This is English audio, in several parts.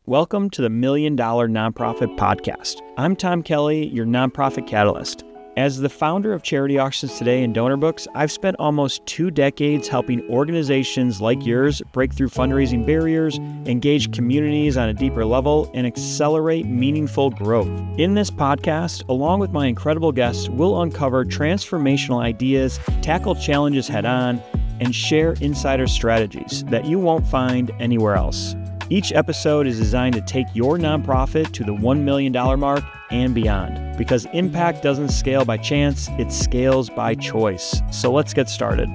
Welcome to the $1 Million Nonprofit Podcast. I'm Tom Kelly, your nonprofit catalyst. As the founder of Charity Auctions Today and Donor Books, I've spent almost 2 decades helping organizations like yours break through fundraising barriers, engage communities on a deeper level, and accelerate meaningful growth. In this podcast, along with my incredible guests, we'll uncover transformational ideas, tackle challenges head-on, and share insider strategies that you won't find anywhere else. Each episode is designed to take your nonprofit to the $1 million mark and beyond, because impact doesn't scale by chance, it scales by choice. So let's get started.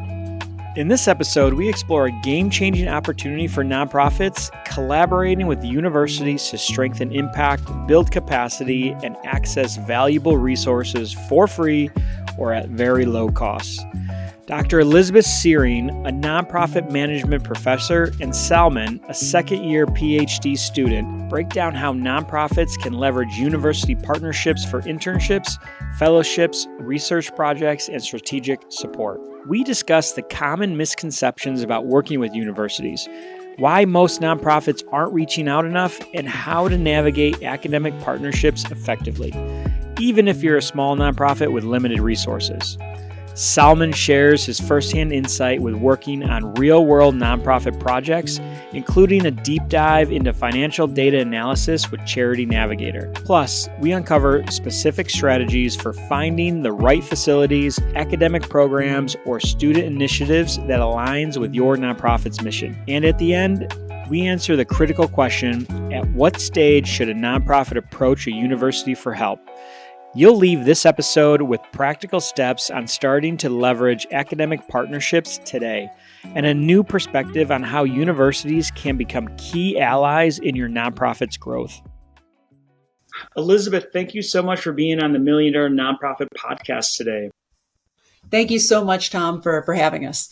In this episode, we explore a game-changing opportunity for nonprofits collaborating with universities to strengthen impact, build capacity, and access valuable resources for free or at very low costs. Dr. Elizabeth Searing, a nonprofit management professor, and Salman, a second-year PhD student, break down how nonprofits can leverage university partnerships for internships, fellowships, research projects, and strategic support. We discuss the common misconceptions about working with universities, why most nonprofits aren't reaching out enough, and how to navigate academic partnerships effectively, even if you're a small nonprofit with limited resources. Salman shares his firsthand insight with working on real-world nonprofit projects, including a deep dive into financial data analysis with Charity Navigator. Plus, we uncover specific strategies for finding the right facilities, academic programs, or student initiatives that aligns with your nonprofit's mission. And at the end, we answer the critical question, at what stage should a nonprofit approach a university for help? You'll leave this episode with practical steps on starting to leverage academic partnerships today and a new perspective on how universities can become key allies in your nonprofit's growth. Elizabeth, thank you so much for being on the $1 Million Nonprofit Podcast today. Thank you so much, Tom, for having us.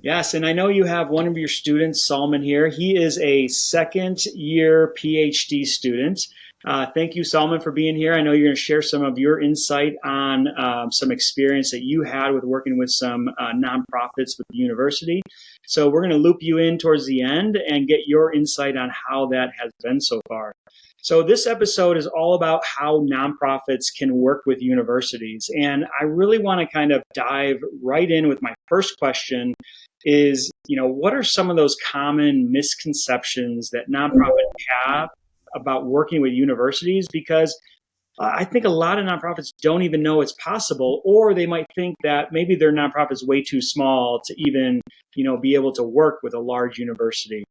Yes, and I know you have one of your students, Salman, here. He is a second-year PhD student. Thank you, Salman, for being here. I know you're going to share some of your insight on some experience that you had with working with some nonprofits with the university. So we're going to loop you in towards the end and get your insight on how that has been so far. So this episode is all about how nonprofits can work with universities. And I really want to kind of dive right in with my first question is, what are some of those common misconceptions that nonprofits have about working with universities? Because I think a lot of nonprofits don't even know it's possible, or they might think that maybe their nonprofit is way too small to even, be able to work with a large university.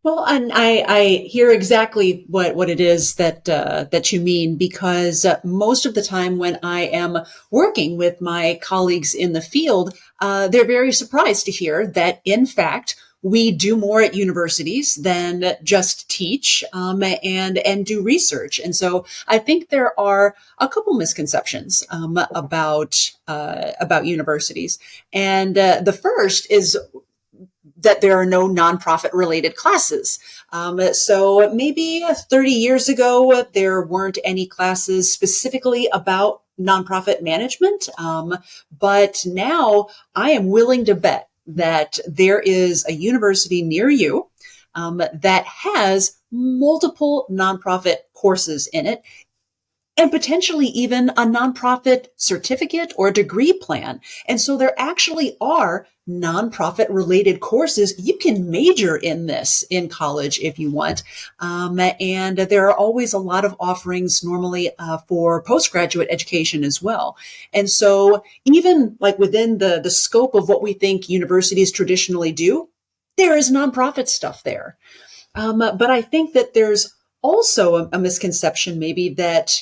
Well, and I hear exactly what it is that you mean, because most of the time when I am working with my colleagues in the field, they're very surprised to hear that, in fact, we do more at universities than just teach and do research. And so I think there are a couple misconceptions about universities. And the first is that there are no nonprofit related classes. So maybe 30 years ago, there weren't any classes specifically about nonprofit management. But now I am willing to bet that there is a university near you that has multiple nonprofit courses in it, and potentially even a nonprofit certificate or degree plan. And so there actually are nonprofit related courses. You can major in this in college if you want. And there are always a lot of offerings normally for postgraduate education as well. And so even like within the scope of what we think universities traditionally do, there is nonprofit stuff there. But I think that there's also a misconception maybe that,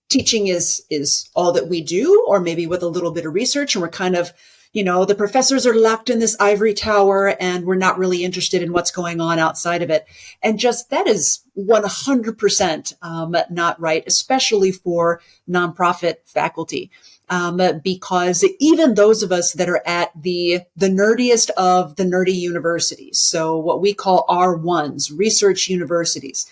teaching is all that we do, or maybe with a little bit of research, and we're kind of, the professors are locked in this ivory tower and we're not really interested in what's going on outside of it. And just that is 100% not right, especially for nonprofit faculty. Because even those of us that are at the nerdiest of the nerdy universities, so what we call R1s, research universities,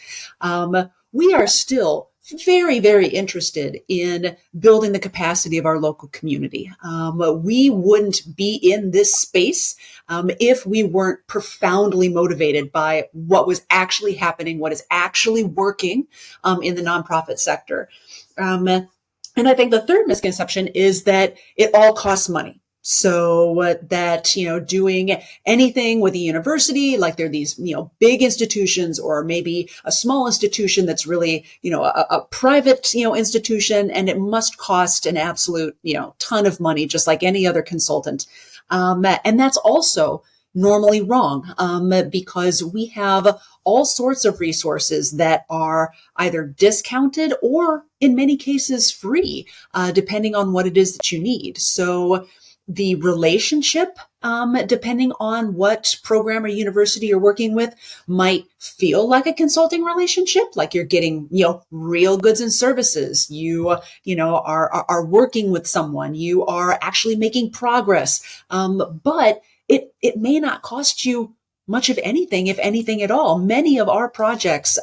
we are still very, very interested in building the capacity of our local community. We wouldn't be in this space if we weren't profoundly motivated by what was actually happening, what is actually working in the nonprofit sector. And I think the third misconception is that it all costs money. So that, doing anything with a university, like they're these, big institutions, or maybe a small institution that's really, a private, institution, and it must cost an absolute, ton of money, just like any other consultant. And that's also normally wrong, because we have all sorts of resources that are either discounted or in many cases free, depending on what it is that you need. So the relationship, depending on what program or university you're working with, might feel like a consulting relationship, like you're getting, real goods and services. You are working with someone. You are actually making progress. But it may not cost you much of anything, if anything at all. Many of our projects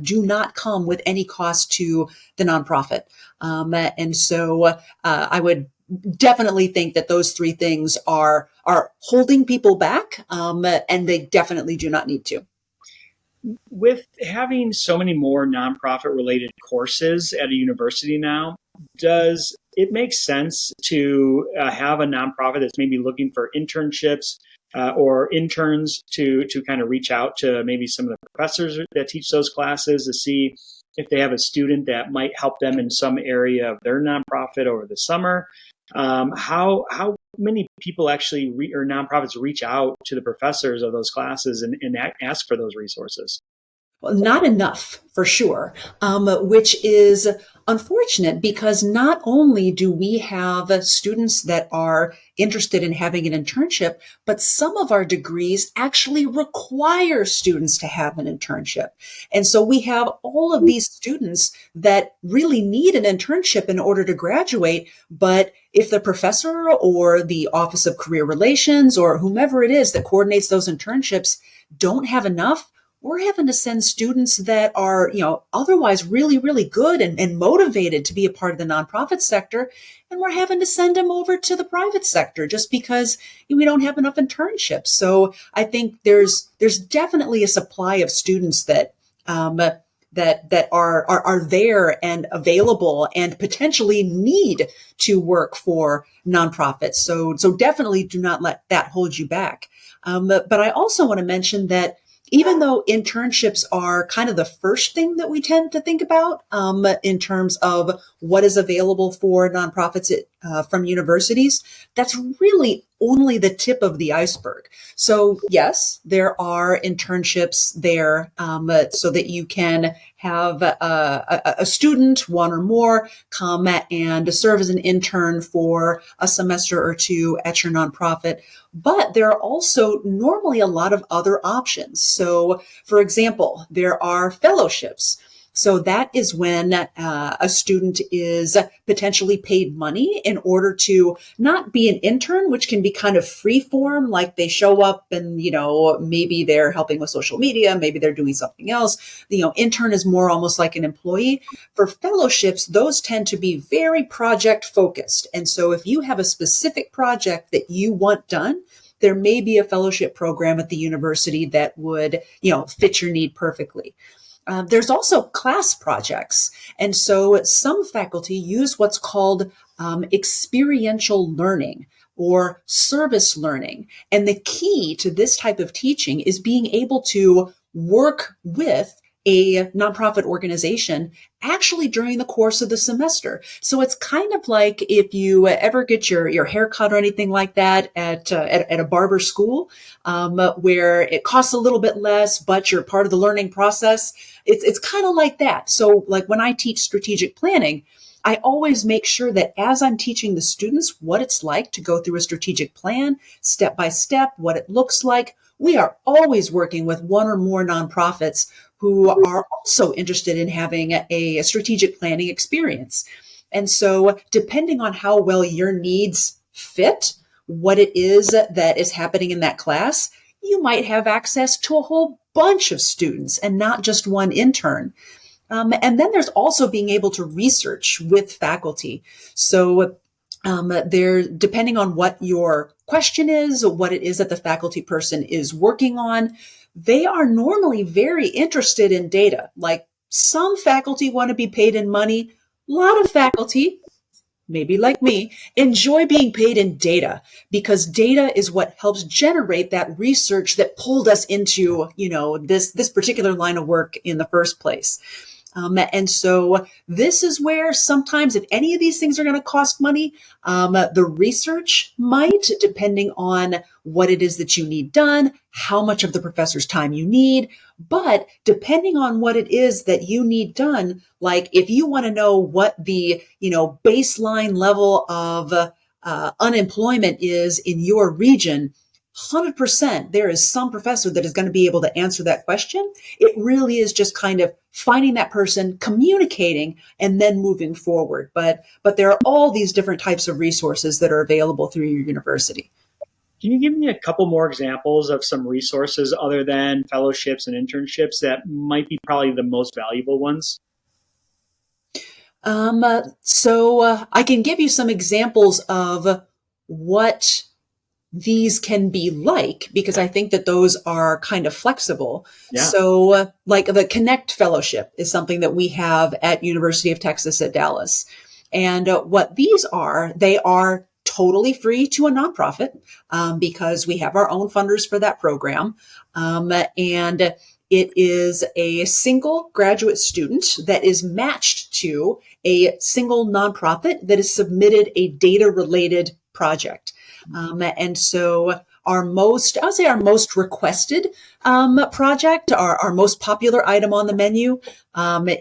do not come with any cost to the nonprofit. And so I would definitely think that those three things are holding people back, and they definitely do not need to. With having so many more nonprofit related courses at a university now, does it make sense to have a nonprofit that's maybe looking for internships or interns to kind of reach out to maybe some of the professors that teach those classes to see if they have a student that might help them in some area of their nonprofit over the summer? How many people actually or nonprofits reach out to the professors of those classes and ask for those resources? Well, not enough, for sure, which is unfortunate, because not only do we have students that are interested in having an internship, but some of our degrees actually require students to have an internship. And so we have all of these students that really need an internship in order to graduate. But if the professor or the Office of Career Relations or whomever it is that coordinates those internships don't have enough, we're having to send students that are, otherwise really, really good and motivated to be a part of the nonprofit sector. And we're having to send them over to the private sector just because we don't have enough internships. So I think there's definitely a supply of students that that are there and available and potentially need to work for nonprofits. So definitely do not let that hold you back. But I also want to mention that even though internships are kind of the first thing that we tend to think about in terms of what is available for nonprofits from universities, that's really only the tip of the iceberg. So yes, there are internships there so that you can have a student, one or more, come and serve as an intern for a semester or two at your nonprofit. But there are also normally a lot of other options. So, for example, there are fellowships. So that is when a student is potentially paid money in order to not be an intern, which can be kind of free form, like they show up and, maybe they're helping with social media, maybe they're doing something else. Intern is more almost like an employee. For fellowships, those tend to be very project focused. And so if you have a specific project that you want done, there may be a fellowship program at the university that would, fit your need perfectly. There's also class projects. And so some faculty use what's called experiential learning or service learning. And the key to this type of teaching is being able to work with a nonprofit organization actually during the course of the semester. So it's kind of like if you ever get your hair cut or anything like that at a barber school, where it costs a little bit less, but you're part of the learning process. It's kind of like that. So like when I teach strategic planning, I always make sure that as I'm teaching the students what it's like to go through a strategic plan, step by step, what it looks like, we are always working with one or more nonprofits who are also interested in having a strategic planning experience. And so depending on how well your needs fit what it is that is happening in that class, you might have access to a whole bunch of students and not just one intern. And then there's also being able to research with faculty. So they're depending on what your question is, what it is that the faculty person is working on. They are normally very interested in data. Like some faculty want to be paid in money. A lot of faculty, maybe like me, enjoy being paid in data because data is what helps generate that research that pulled us into, this particular line of work in the first place. And so this is where sometimes if any of these things are going to cost money, the research might, depending on what it is that you need done, how much of the professor's time you need. But depending on what it is that you need done, like if you want to know what the, baseline level of unemployment is in your region, 100%, there is some professor that is going to be able to answer that question. It really is just kind of finding that person, communicating, and then moving forward. But there are all these different types of resources that are available through your university. Can you give me a couple more examples of some resources other than fellowships and internships that might be probably the most valuable ones? So I can give you some examples of what these can be like, because I think that those are kind of flexible. Yeah. So like the Connect Fellowship is something that we have at University of Texas at Dallas. And what these are, they are totally free to a nonprofit because we have our own funders for that program. And it is a single graduate student that is matched to a single nonprofit that has submitted a data-related project. And so our most requested project, our most popular item on the menu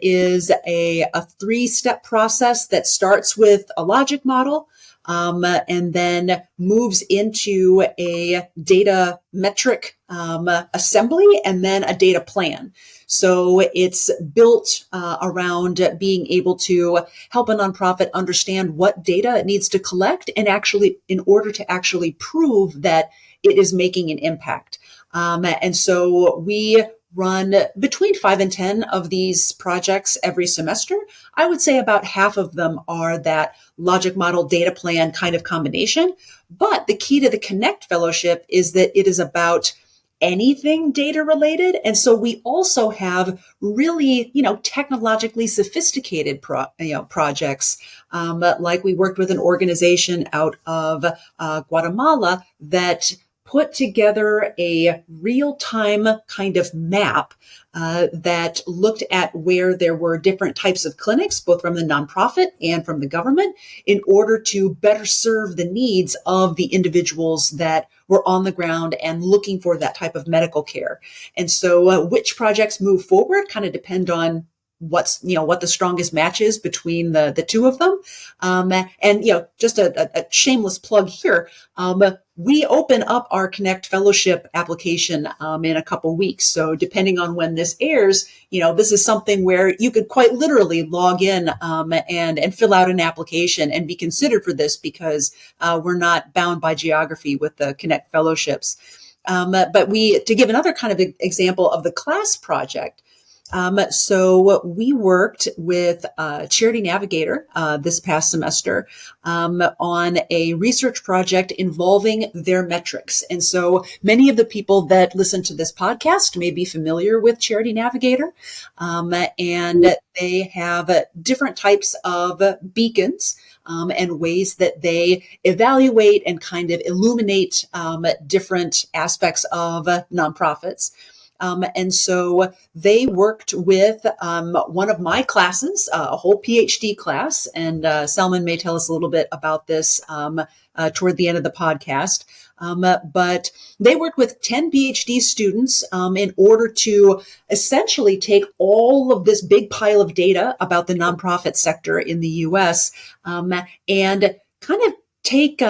is a 3-step process that starts with a logic model and then moves into a data metric assembly and then a data plan. So it's built around being able to help a nonprofit understand what data it needs to collect and actually in order to actually prove that it is making an impact. And so we run between 5 and 10 of these projects every semester. I would say about half of them are that logic model data plan kind of combination. But the key to the Connect Fellowship is that it is about anything data related. And so we also have really, technologically sophisticated projects. Like we worked with an organization out of Guatemala that put together a real-time kind of map that looked at where there were different types of clinics, both from the nonprofit and from the government, in order to better serve the needs of the individuals that were on the ground and looking for that type of medical care. And so which projects move forward kind of depend on what the strongest match is between the two of them. And just a shameless plug here. We open up our Connect Fellowship application in a couple weeks. So depending on when this airs, this is something where you could quite literally log in and fill out an application and be considered for this because we're not bound by geography with the Connect Fellowships. But to give another kind of example of the class project, so we worked with Charity Navigator this past semester on a research project involving their metrics. And so many of the people that listen to this podcast may be familiar with Charity Navigator, and they have different types of beacons and ways that they evaluate and kind of illuminate different aspects of nonprofits. And so they worked with one of my classes, a whole PhD class, and Salman may tell us a little bit about this toward the end of the podcast. But they worked with 10 PhD students in order to essentially take all of this big pile of data about the nonprofit sector in the U.S. And kind of take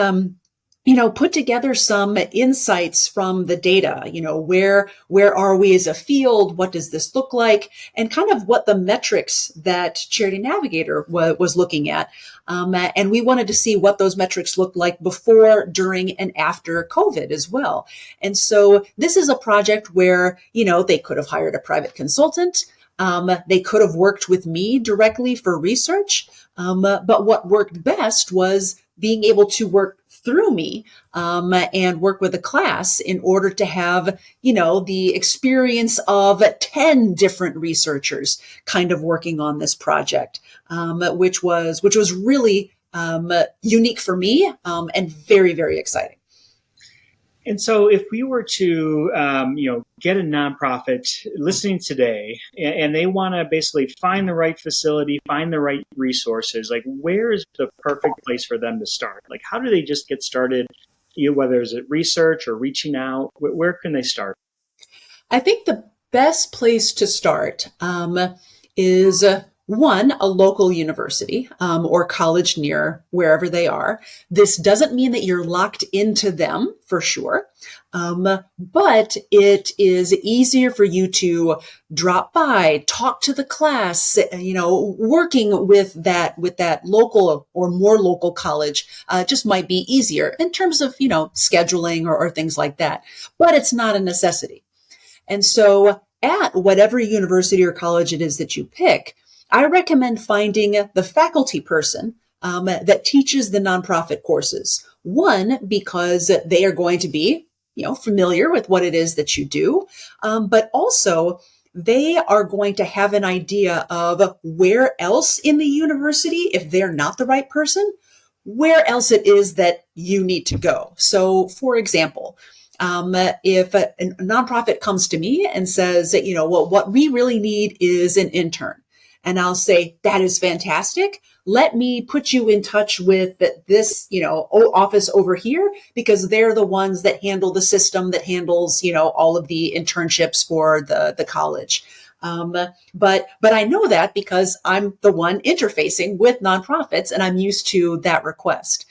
put together some insights from the data, where are we as a field? What does this look like? And kind of what the metrics that Charity Navigator was looking at. And we wanted to see what those metrics looked like before, during, and after COVID as well. And so this is a project where, they could have hired a private consultant. They could have worked with me directly for research, but what worked best was being able to work through me and work with a class in order to have, the experience of 10 different researchers kind of working on this project, which was really unique for me and very, very exciting. And so, if we were to, get a nonprofit listening today, and they want to basically find the right facility, find the right resources, like where is the perfect place for them to start? Like, how do they just get started? Whether it's research or reaching out, where can they start? I think the best place to start is one, a local university or college near wherever they are. This doesn't mean that you're locked into them for sure, but it is easier for you to drop by, talk to the class. Working with that local or more local college just might be easier in terms of scheduling or things like that. But it's not a necessity. And so at whatever university or college it is that you pick, I recommend finding the faculty person that teaches the nonprofit courses. One, because they are going to be, familiar with what it is that you do, but also they are going to have an idea of where else in the university, if they're not the right person, where else it is that you need to go. So, for example, if a nonprofit comes to me and says, what we really need is an intern. And I'll say, that is fantastic. Let me put you in touch with this, office over here, because they're the ones that handle the system that handles, all of the internships for the college. But I know that because I'm the one interfacing with nonprofits and I'm used to that request.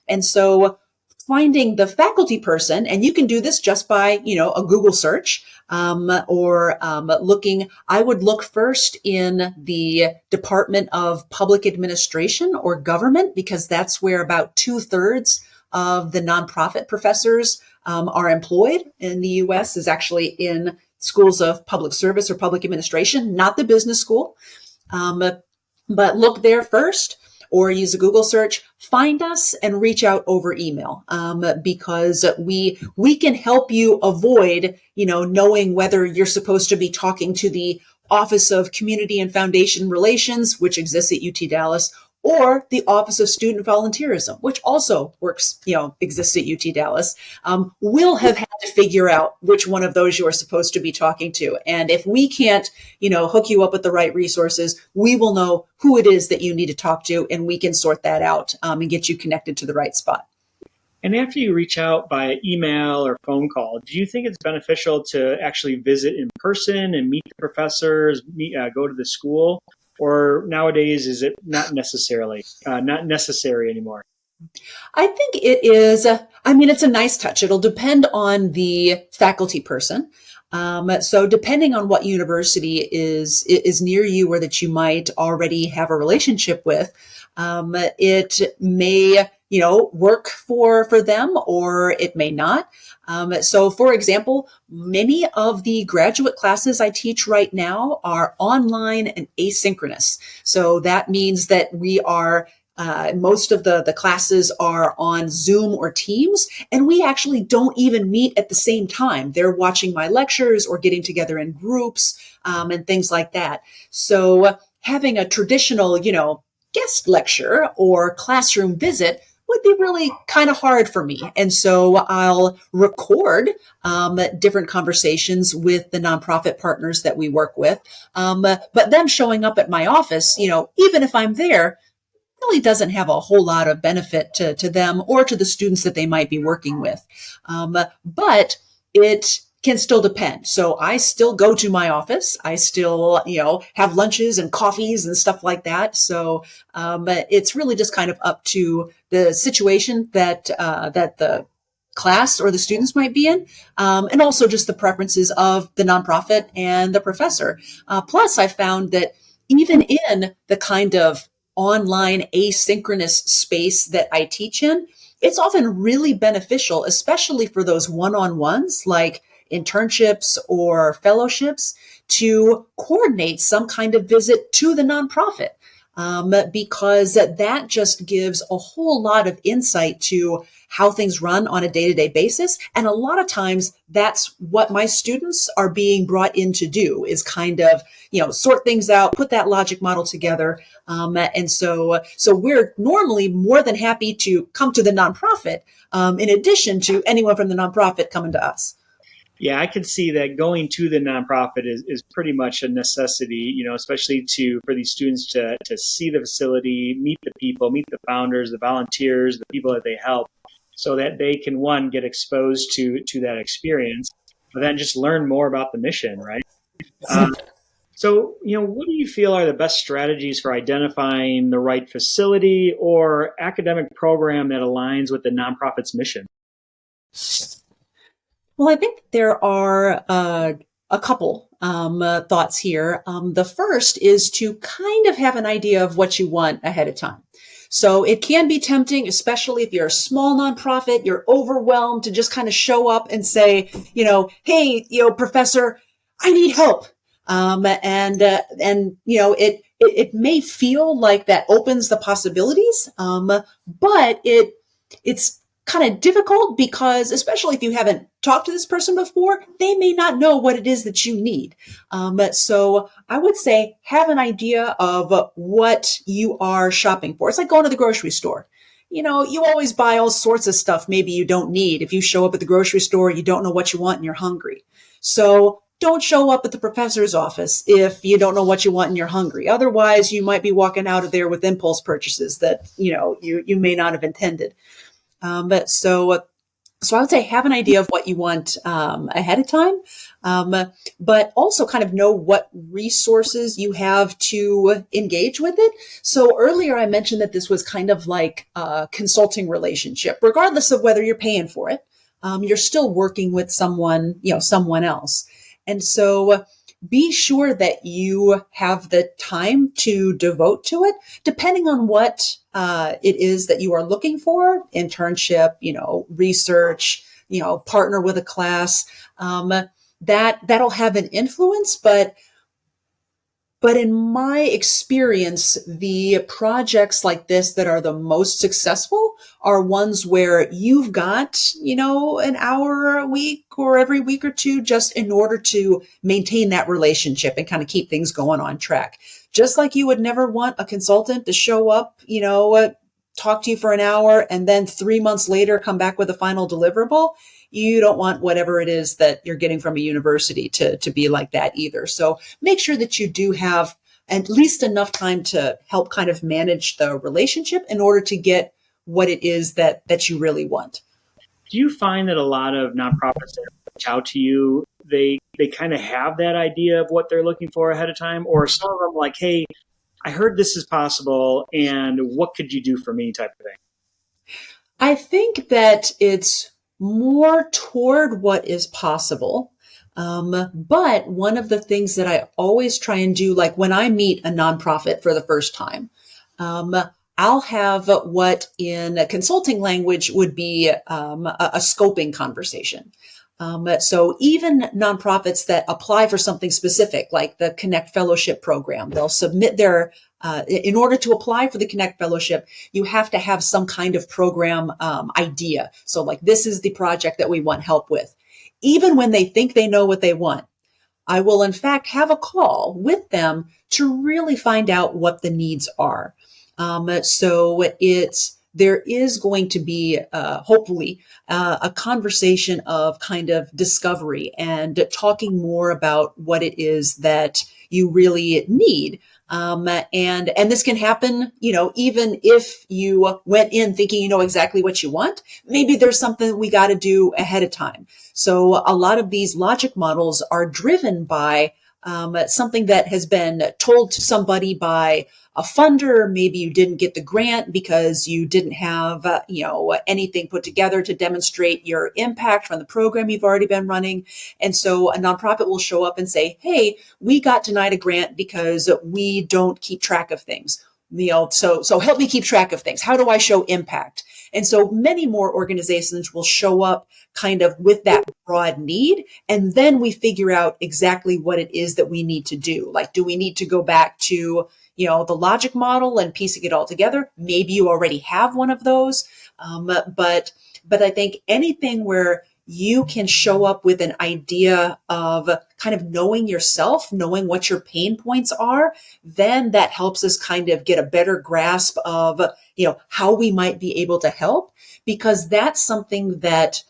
And so finding the faculty person, and you can do this just by, a Google search, or looking, I would look first in the Department of Public Administration or Government, because that's where about 2/3 of the nonprofit professors are employed in the US, is actually in schools of public service or public administration, not the business school. But look there first, or use a Google search, find us and reach out over email, because we can help you avoid, knowing whether you're supposed to be talking to the Office of Community and Foundation Relations, which exists at UT Dallas, or the Office of Student Volunteerism, which also works, exists at UT Dallas. We'll have had to figure out which one of those you are supposed to be talking to. And if we can't, hook you up with the right resources, we will know who it is that you need to talk to, and we can sort that out and get you connected to the right spot. And after you reach out by email or phone call, do you think it's beneficial to actually visit in person and meet the professors, go to the school? Or nowadays, is it not necessary anymore? I think it is. It's a nice touch. It'll depend on the faculty person. So depending on what university is near you or that you might already have a relationship with, it may, work for them, or it may not. So for example, many of the graduate classes I teach right now are online and asynchronous. So that means that we are most of the classes are on Zoom or Teams, and we actually don't even meet at the same time. They're watching my lectures or getting together in groups and things like that. So having a traditional, guest lecture or classroom visit would be really kind of hard for me. And so I'll record different conversations with the nonprofit partners that we work with. But them showing up at my office, even if I'm there, really doesn't have a whole lot of benefit to them or to the students that they might be working with. But it can still depend. So I still go to my office. I still, have lunches and coffees and stuff like that. So it's really just kind of up to the situation that the class or the students might be in, and also just the preferences of the nonprofit and the professor. Plus, I found that even in the kind of online asynchronous space that I teach in, it's often really beneficial, especially for those one-on-ones like internships or fellowships, to coordinate some kind of visit to the nonprofit. Because that just gives a whole lot of insight to how things run on a day-to-day basis. And a lot of times that's what my students are being brought in to do, is kind of, sort things out, put that logic model together. And so we're normally more than happy to come to the nonprofit, in addition to anyone from the nonprofit coming to us. Yeah, I can see that going to the nonprofit is pretty much a necessity, especially for these students to see the facility, meet the people, meet the founders, the volunteers, the people that they help, so that they can, one, get exposed to that experience, but then just learn more about the mission, right? So, what do you feel are the best strategies for identifying the right facility or academic program that aligns with the nonprofit's mission? Well, I think there are a couple thoughts here. The first is to kind of have an idea of what you want ahead of time. So it can be tempting, especially if you're a small nonprofit, you're overwhelmed, to just kind of show up and say, hey, professor, I need help. It may feel like that opens the possibilities, but it's kind of difficult, because especially if you haven't talked to this person before, they may not know what it is that you need. So I would say have an idea of what you are shopping for. It's like going to the grocery store. You always buy all sorts of stuff maybe you don't need. If you show up at the grocery store, you don't know what you want and you're hungry. So don't show up at the professor's office if you don't know what you want and you're hungry. Otherwise, you might be walking out of there with impulse purchases that, you may not have intended. So I would say have an idea of what you want ahead of time, but also kind of know what resources you have to engage with it. So earlier I mentioned that this was kind of like a consulting relationship. Regardless of whether you're paying for it, you're still working with someone else. And so be sure that you have the time to devote to it, depending on what it is that you are looking for: internship, research, partner with a class. That'll have an influence, but in my experience, the projects like this that are the most successful are ones where you've got, an hour a week or every week or two, just in order to maintain that relationship and kind of keep things going on track. Just like you would never want a consultant to show up, talk to you for an hour and then 3 months later come back with a final deliverable. You don't want whatever it is that you're getting from a university to be like that either. So make sure that you do have at least enough time to help kind of manage the relationship in order to get what it is that you really want. Do you find that a lot of nonprofits that reach out to you, they kind of have that idea of what they're looking for ahead of time? Or some of them like, hey, I heard this is possible, and what could you do for me, type of thing? I think that it's more toward what is possible. But one of the things that I always try and do, like when I meet a nonprofit for the first time, I'll have what in consulting language would be a scoping conversation. So even nonprofits that apply for something specific, like the Connect Fellowship program, they'll submit their, in order to apply for the Connect Fellowship, you have to have some kind of program idea. So like, this is the project that we want help with. Even when they think they know what they want, I will in fact have a call with them to really find out what the needs are. So there is going to be, hopefully, a conversation of kind of discovery and talking more about what it is that you really need. And this can happen, even if you went in thinking you know exactly what you want. Maybe there's something we got to do ahead of time. So a lot of these logic models are driven by something that has been told to somebody by a funder. Maybe you didn't get the grant because you didn't have, anything put together to demonstrate your impact from the program you've already been running. And so a nonprofit will show up and say, hey, we got denied a grant because we don't keep track of things. so help me keep track of things. How do I show impact? And so many more organizations will show up kind of with that broad need. And then we figure out exactly what it is that we need to do. Like, do we need to go back to, the logic model and piecing it all together? Maybe you already have one of those. But I think anything where you can show up with an idea of kind of knowing yourself, knowing what your pain points are, then that helps us kind of get a better grasp of, how we might be able to help, because that's something that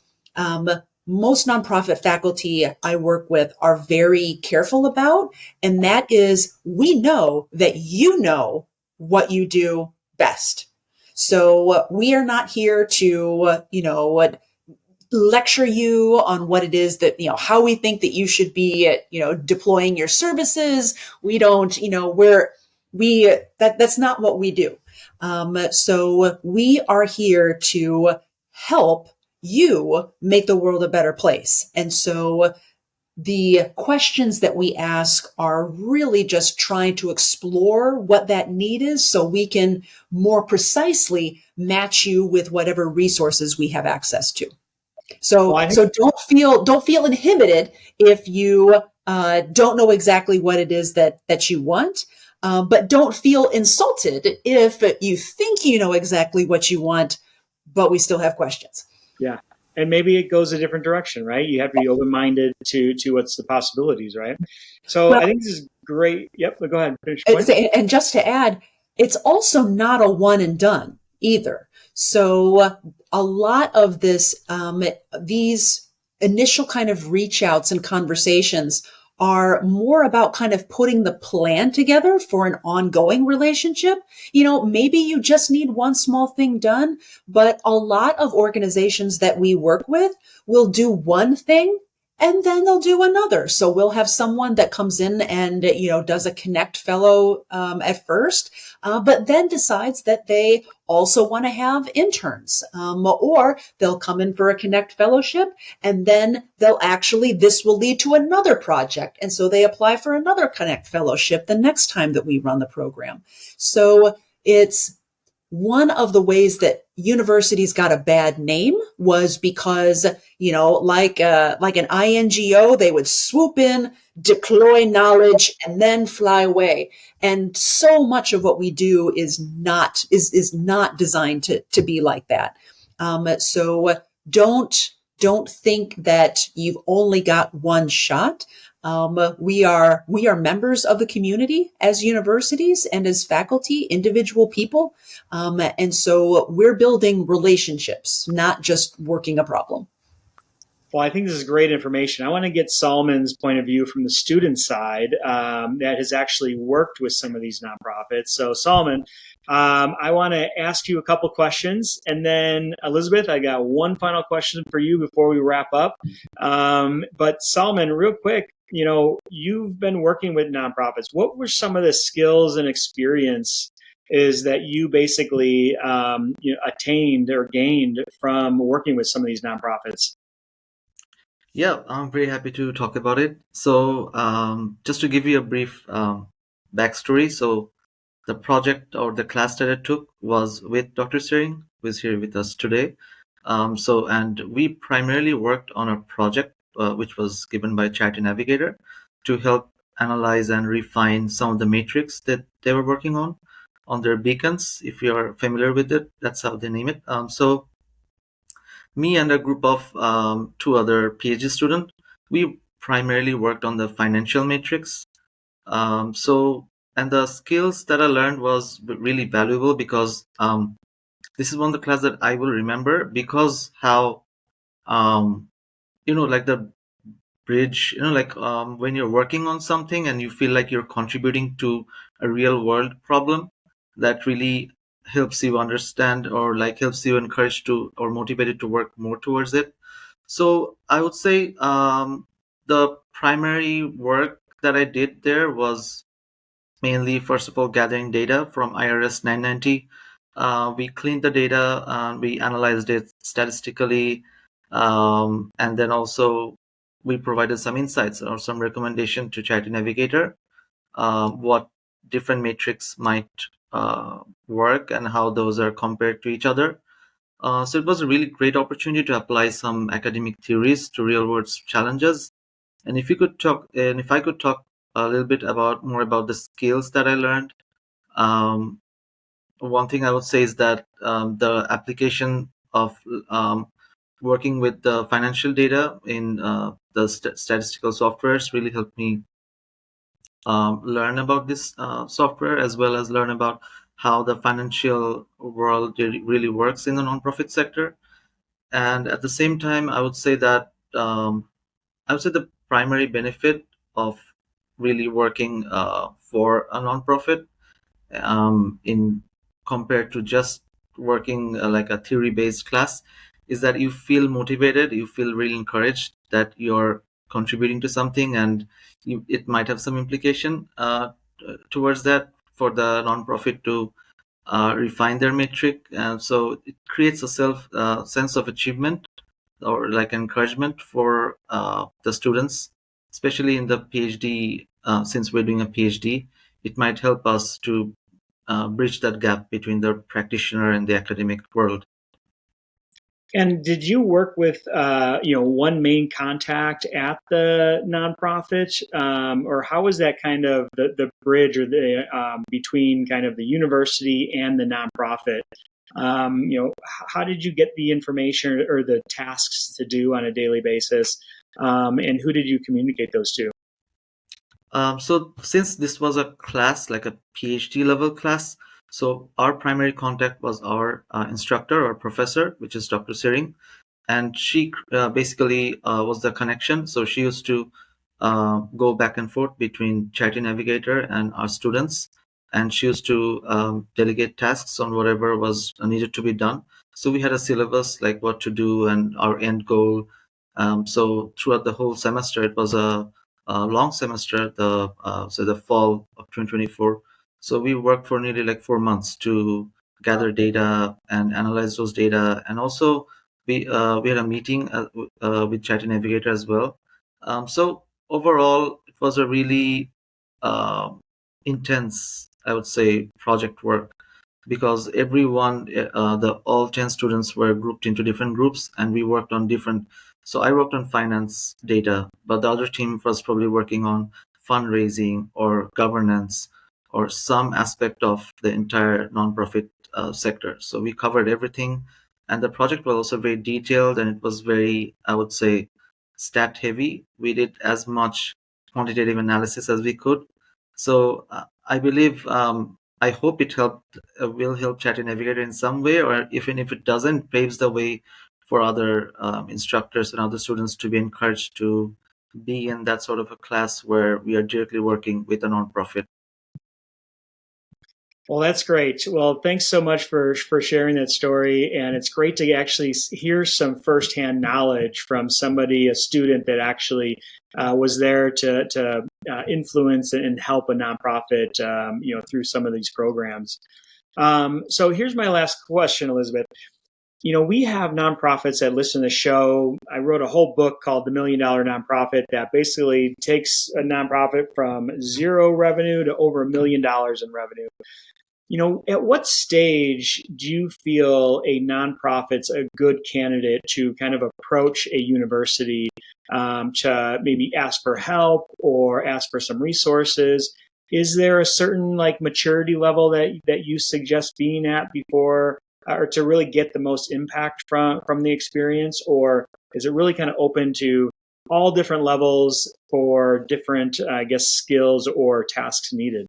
most nonprofit faculty I work with are very careful about. And that is, we know that you know what you do best. So we are not here to, lecture you on what it is that, how we think that you should be, deploying your services. We don't, that's not what we do. So we are here to help you make the world a better place. And so the questions that we ask are really just trying to explore what that need is so we can more precisely match you with whatever resources we have access to. So don't feel inhibited if you don't know exactly what it is that you want. But don't feel insulted if you think you know exactly what you want, but we still have questions. Yeah. And maybe it goes a different direction, right? You have to be open-minded to what's the possibilities, right? So I think this is great. Yep, go ahead. Finish your point. And just to add, it's also not a one and done either. So a lot of these initial kind of reach outs and conversations are more about kind of putting the plan together for an ongoing relationship. Maybe you just need one small thing done, but a lot of organizations that we work with will do one thing and then they'll do another. So we'll have someone that comes in and, does a Connect Fellow at first, but then decides that they also want to have interns, or they'll come in for a Connect Fellowship and then this will lead to another project. And so they apply for another Connect Fellowship the next time that we run the program. So it's one of the ways that universities got a bad name was because, like an INGO, they would swoop in, deploy knowledge, and then fly away. And so much of what we do is not designed to be like that. So don't think that you've only got one shot. We are members of the community as universities and as faculty, individual people. And so we're building relationships, not just working a problem. Well, I think this is great information. I want to get Salman's point of view from the student side that has actually worked with some of these nonprofits. So, Salman, I want to ask you a couple questions. And then, Elizabeth, I got one final question for you before we wrap up. But, Salman, real quick, you've been working with nonprofits. What were some of the skills and experience is that you basically attained or gained from working with some of these nonprofits? Yeah, I'm very happy to talk about it. So just to give you a brief backstory, so the project or the class that I took was with Dr. Searing, who is here with us today. And we primarily worked on a project which was given by Charity Navigator to help analyze and refine some of the metrics that they were working on their beacons. If you are familiar with it, that's how they name it. So me and a group of two other PhD students, we primarily worked on the financial metrics. And the skills that I learned was really valuable because this is one of the class that I will remember because how, like the bridge, when you're working on something and you feel like you're contributing to a real world problem, that really helps you understand or helps you encourage to or motivated to work more towards it. So I would say the primary work that I did there was mainly, first of all, gathering data from IRS 990. We cleaned the data, we analyzed it statistically, and then also we provided some insights or some recommendation to Charity Navigator, what different metrics might work and how those are compared to each other. So it was a really great opportunity to apply some academic theories to real world challenges. And if I could talk a little bit more about the skills that I learned, um, one thing I would say is that the application of working with the financial data in the statistical softwares really helped me learn about this software, as well as learn about how the financial world really works in the nonprofit sector. And at the same time, I would say the primary benefit of really working for a nonprofit, in compared to just working like a theory based class, is that you feel motivated, you feel really encouraged that you're contributing to something, and it might have some implication towards that for the nonprofit to refine their metric. So it creates a sense of achievement or like encouragement for the students, especially in the PhD. Since we're doing a PhD, it might help us to bridge that gap between the practitioner and the academic world. And did you work with, one main contact at the nonprofit, or how was that kind of the bridge or the between kind of the university and the nonprofit? How did you get the information or the tasks to do on a daily basis, and who did you communicate those to? So since this was a class, like a PhD level class, so our primary contact was our instructor or professor, which is Dr. Searing, and she basically was the connection. So she used to go back and forth between Charity Navigator and our students, and she used to delegate tasks on whatever was needed to be done. So we had a syllabus, like what to do and our end goal. So throughout the whole semester, it was a long semester, the fall of 2024. So we worked for nearly like 4 months to gather data and analyze those data, and also we had a meeting with Charity Navigator as well. So overall, it was a really uh, intense, I would say, project work, because everyone, the all 10 students were grouped into different groups, and we worked on different. So I worked on finance data, but the other team was probably working on fundraising or governance or some aspect of the entire nonprofit sector. So we covered everything, and the project was also very detailed, and it was very, I would say, stat heavy. We did as much quantitative analysis as we could. So I believe, I hope it will help Charity Navigator in some way, or even if it doesn't, paves the way for other instructors and other students to be encouraged to be in that sort of a class where we are directly working with a nonprofit. Well, that's great. Well, thanks so much for sharing that story, and it's great to actually hear some firsthand knowledge from somebody, a student that actually was there to influence and help a nonprofit, through some of these programs. So here's my last question, Elizabeth. We have nonprofits that listen to the show. I wrote a whole book called The $1 Million Nonprofit that basically takes a nonprofit from zero revenue to over $1 million in revenue. At what stage do you feel a nonprofit's a good candidate to kind of approach a university to maybe ask for help or ask for some resources? Is there a certain maturity level that you suggest being at before or to really get the most impact from the experience? Or is it really kind of open to all different levels for different, skills or tasks needed?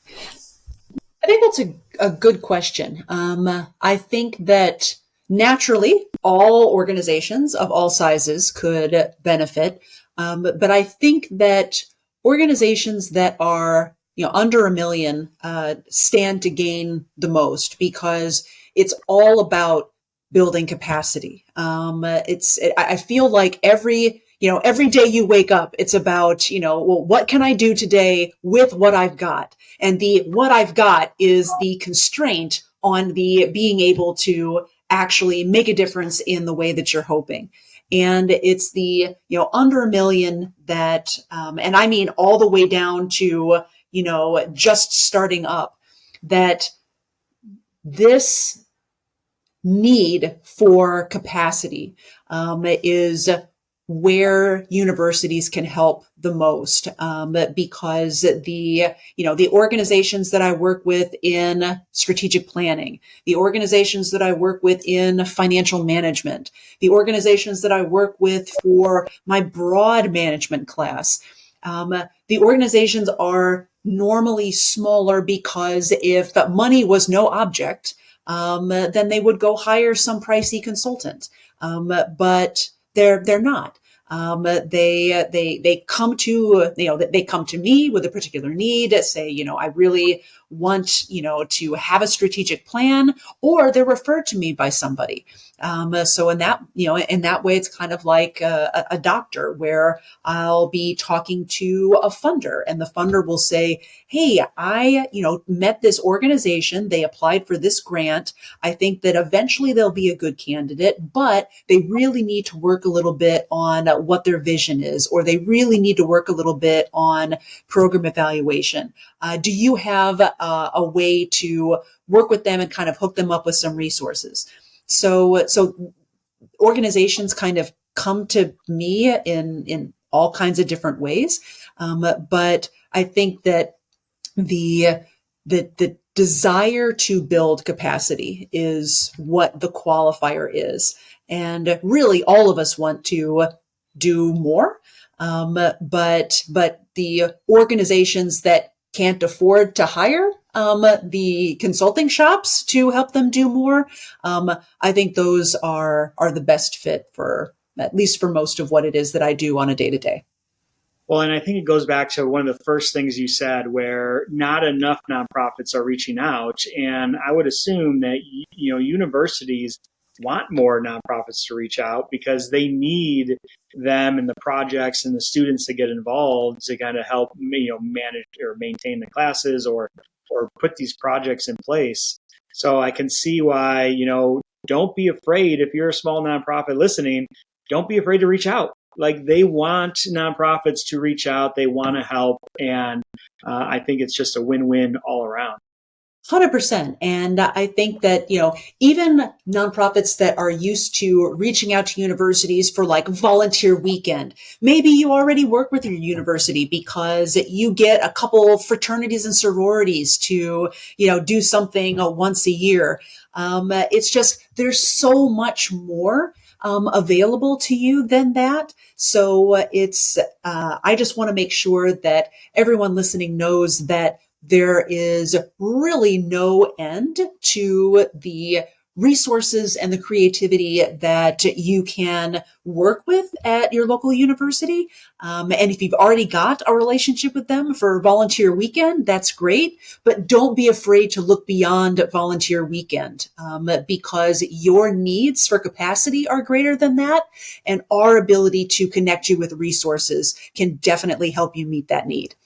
I think that's a good question. I think that naturally all organizations of all sizes could benefit. But I think that organizations that are under $1 million stand to gain the most, because it's all about building capacity. I feel like every day you wake up, it's about, well, what can I do today with what I've got? And what I've got is the constraint on the being able to actually make a difference in the way that you're hoping. And it's the, under $1 million that, and I mean all the way down to, just starting up, that this need for capacity is where universities can help the most, because the organizations that I work with in strategic planning, the organizations that I work with in financial management, the organizations that I work with for my broad management class, the organizations are normally smaller because if money was no object, then they would go hire some pricey consultant. But they're not. They come to, they come to me with a particular need, say, I really want, to have a strategic plan, or they're referred to me by somebody. So in that way, it's kind of like a doctor, where I'll be talking to a funder, and the funder will say, hey, I, met this organization. They applied for this grant. I think that eventually they'll be a good candidate, but they really need to work a little bit on what their vision is, or they really need to work a little bit on program evaluation. Do you have a way to work with them and kind of hook them up with some resources? So organizations kind of come to me in all kinds of different ways. But I think that the desire to build capacity is what the qualifier is. And really all of us want to do more. But the organizations that can't afford to hire the consulting shops to help them do more, I think those are the best fit for, at least for most of what it is that I do on a day-to-day. Well, and I think it goes back to one of the first things you said, where not enough nonprofits are reaching out. And I would assume that, universities want more nonprofits to reach out, because they need them and the projects and the students to get involved to kind of help, manage or maintain the classes, or put these projects in place. So I can see why, don't be afraid. If you're a small nonprofit listening, don't be afraid to reach out. Like, they want nonprofits to reach out. They want to help. And I think it's just a win-win all around. 100%. And I think that, even nonprofits that are used to reaching out to universities for like volunteer weekend, maybe you already work with your university because you get a couple fraternities and sororities to, do something once a year. It's just, there's so much more available to you than that. So I just want to make sure that everyone listening knows that there is really no end to the resources and the creativity that you can work with at your local university. And if you've already got a relationship with them for volunteer weekend, that's great. But don't be afraid to look beyond volunteer weekend, because your needs for capacity are greater than that. And our ability to connect you with resources can definitely help you meet that need.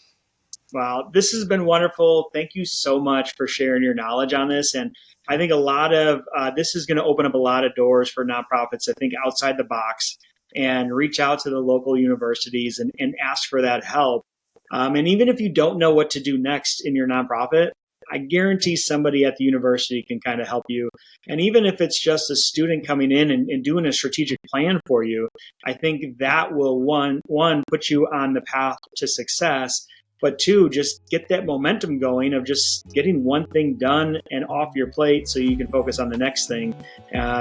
Wow, this has been wonderful. Thank you so much for sharing your knowledge on this. And I think a lot of this is going to open up a lot of doors for nonprofits to think outside the box and reach out to the local universities and ask for that help. And even if you don't know what to do next in your nonprofit, I guarantee somebody at the university can kind of help you. And even if it's just a student coming in and doing a strategic plan for you, I think that will, one, put you on the path to success. But two, just get that momentum going of just getting one thing done and off your plate so you can focus on the next thing,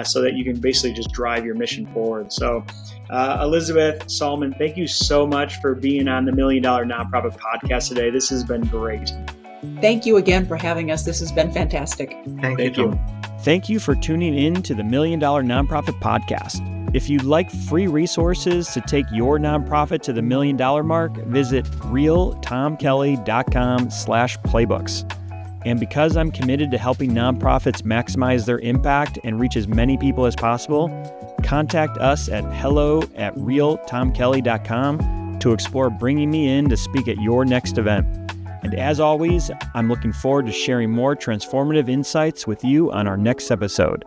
so that you can basically just drive your mission forward. So Elizabeth, Salman, thank you so much for being on the $1 Million Nonprofit Podcast today. This has been great. Thank you again for having us. This has been fantastic. Thank you. Thank you for tuning in to the $1 Million Nonprofit Podcast. If you'd like free resources to take your nonprofit to the $1 million mark, visit realtomkelly.com/playbooks. And because I'm committed to helping nonprofits maximize their impact and reach as many people as possible, contact us at hello@realtomkelly.com to explore bringing me in to speak at your next event. And as always, I'm looking forward to sharing more transformative insights with you on our next episode.